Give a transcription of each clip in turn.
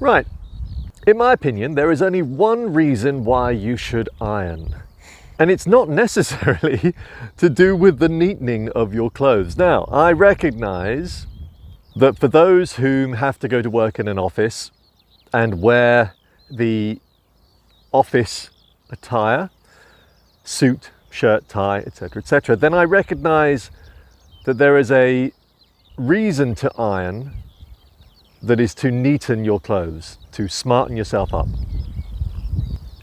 Right, in my opinion, there is only one reason why you should iron. And it's not necessarily to do with the neatening of your clothes. Now, I recognize that for those who have to go to work in an office and wear the office attire, suit, shirt, tie, etc., then I recognize that there is a reason to iron that is to neaten your clothes, to smarten yourself up.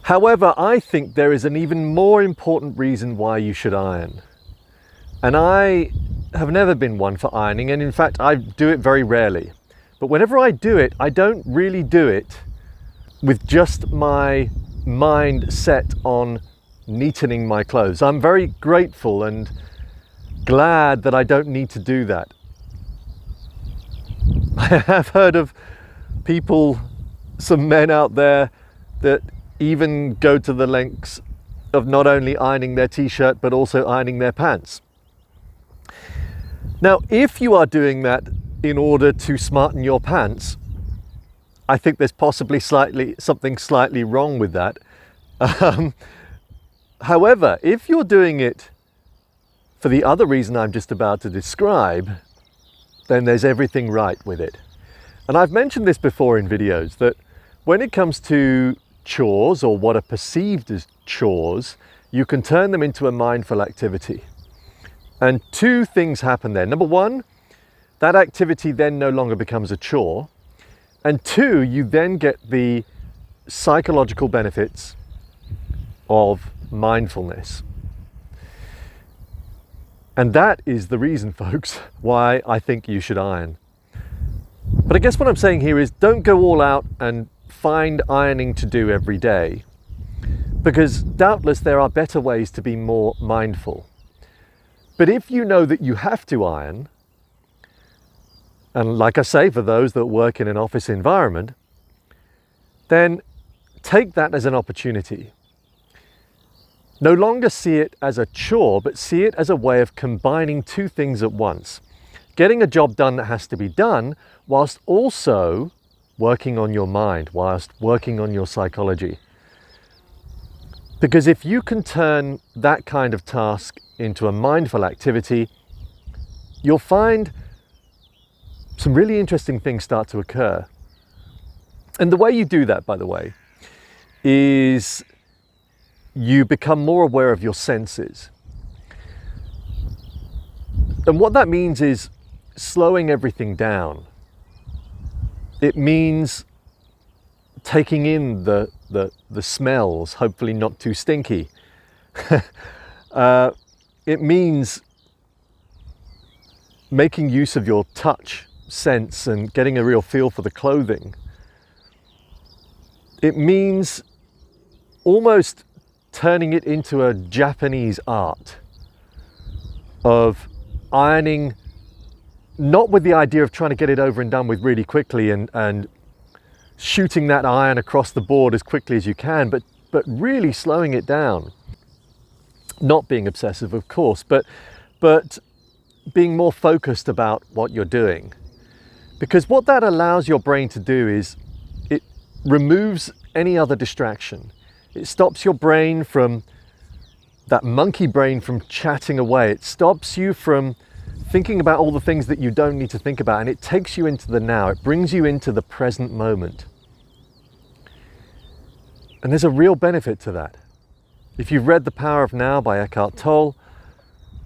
However, I think there is an even more important reason why you should iron. And I have never been one for ironing, and in fact, I do it very rarely. But whenever I do it, I don't really do it with just my mind set on neatening my clothes. I'm very grateful and glad that I don't need to do that. I have heard of people, some men out there, that even go to the lengths of not only ironing their t-shirt but also ironing their pants. Now, if you are doing that in order to smarten your pants, I think there's possibly something slightly wrong with that. However, if you're doing it for the other reason I'm just about to describe, then there's everything right with it. And I've mentioned this before in videos, that when it comes to chores, or what are perceived as chores, you can turn them into a mindful activity. And two things happen there. Number one, that activity then no longer becomes a chore. And two, you then get the psychological benefits of mindfulness. And that is the reason, folks, why I think you should iron. But I guess what I'm saying here is, don't go all out and find ironing to do every day, because doubtless there are better ways to be more mindful. But if you know that you have to iron, and like I say, for those that work in an office environment, then take that as an opportunity. No longer see it as a chore, but see it as a way of combining two things at once. Getting a job done that has to be done, whilst also working on your mind, whilst working on your psychology. Because if you can turn that kind of task into a mindful activity, you'll find some really interesting things start to occur. And the way you do that, by the way, is you become more aware of your senses. And what that means is slowing everything down. It means taking in the smells, hopefully not too stinky. It means making use of your touch sense and getting a real feel for the clothing. It means almost turning it into a Japanese art of ironing, not with the idea of trying to get it over and done with really quickly and shooting that iron across the board as quickly as you can, but really slowing it down. Not being obsessive, of course, but being more focused about what you're doing. Because what that allows your brain to do is it removes any other distraction. It stops your brain from, that monkey brain, from chatting away. It stops you from thinking about all the things that you don't need to think about, and it takes you into the now. It brings you into the present moment. And there's a real benefit to that. If you've read The Power of Now by Eckhart Tolle,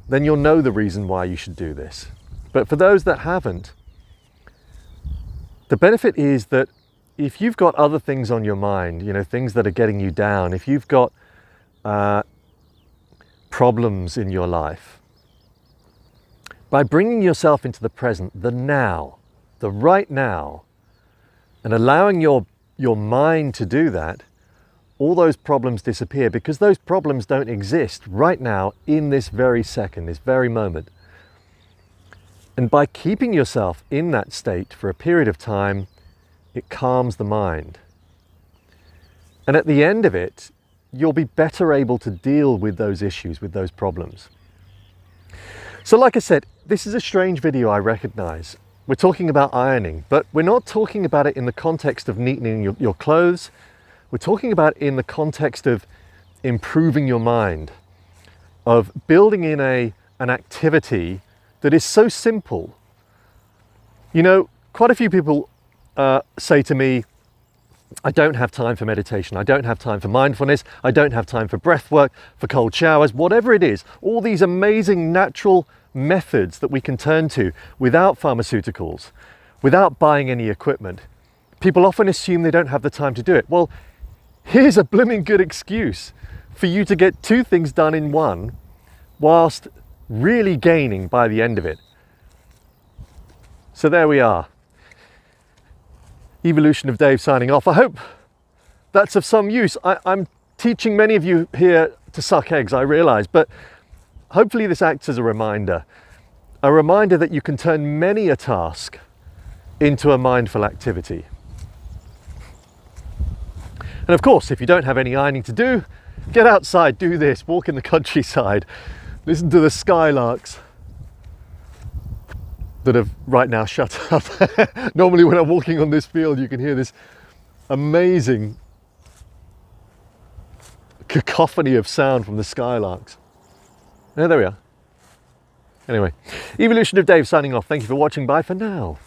then you'll know the reason why you should do this. But for those that haven't, the benefit is that if you've got other things on your mind, things that are getting you down, if you've got problems in your life, by bringing yourself into the present, the now, the right now, and allowing your mind to do that, all those problems disappear, because those problems don't exist right now in this very second, this very moment. And by keeping yourself in that state for a period of time, it calms the mind. And at the end of it, you'll be better able to deal with those issues, with those problems. So like I said, this is a strange video, I recognize. we're talking about ironing, but we're not talking about it in the context of neatening your clothes. We're talking about it in the context of improving your mind, of building in an activity that is so simple. You know, quite a few people say to me, I don't have time for meditation, I don't have time for mindfulness, I don't have time for breath work, for cold showers, whatever it is, all these amazing natural methods that we can turn to without pharmaceuticals, without buying any equipment. People often assume they don't have the time to do it. Well, here's a blooming good excuse for you to get two things done in one, whilst really gaining by the end of it. So there we are. Evolution of Dave signing off. I hope that's of some use. I'm teaching many of you here to suck eggs, I realise, but hopefully this acts as a reminder that you can turn many a task into a mindful activity. And of course, if you don't have any ironing to do, get outside, do this, walk in the countryside, listen to the skylarks that have right now shut up. Normally when I'm walking on this field, you can hear this amazing cacophony of sound from the skylarks. Oh, there we are. Anyway, Evolution of Dave signing off. Thank you for watching. Bye for now.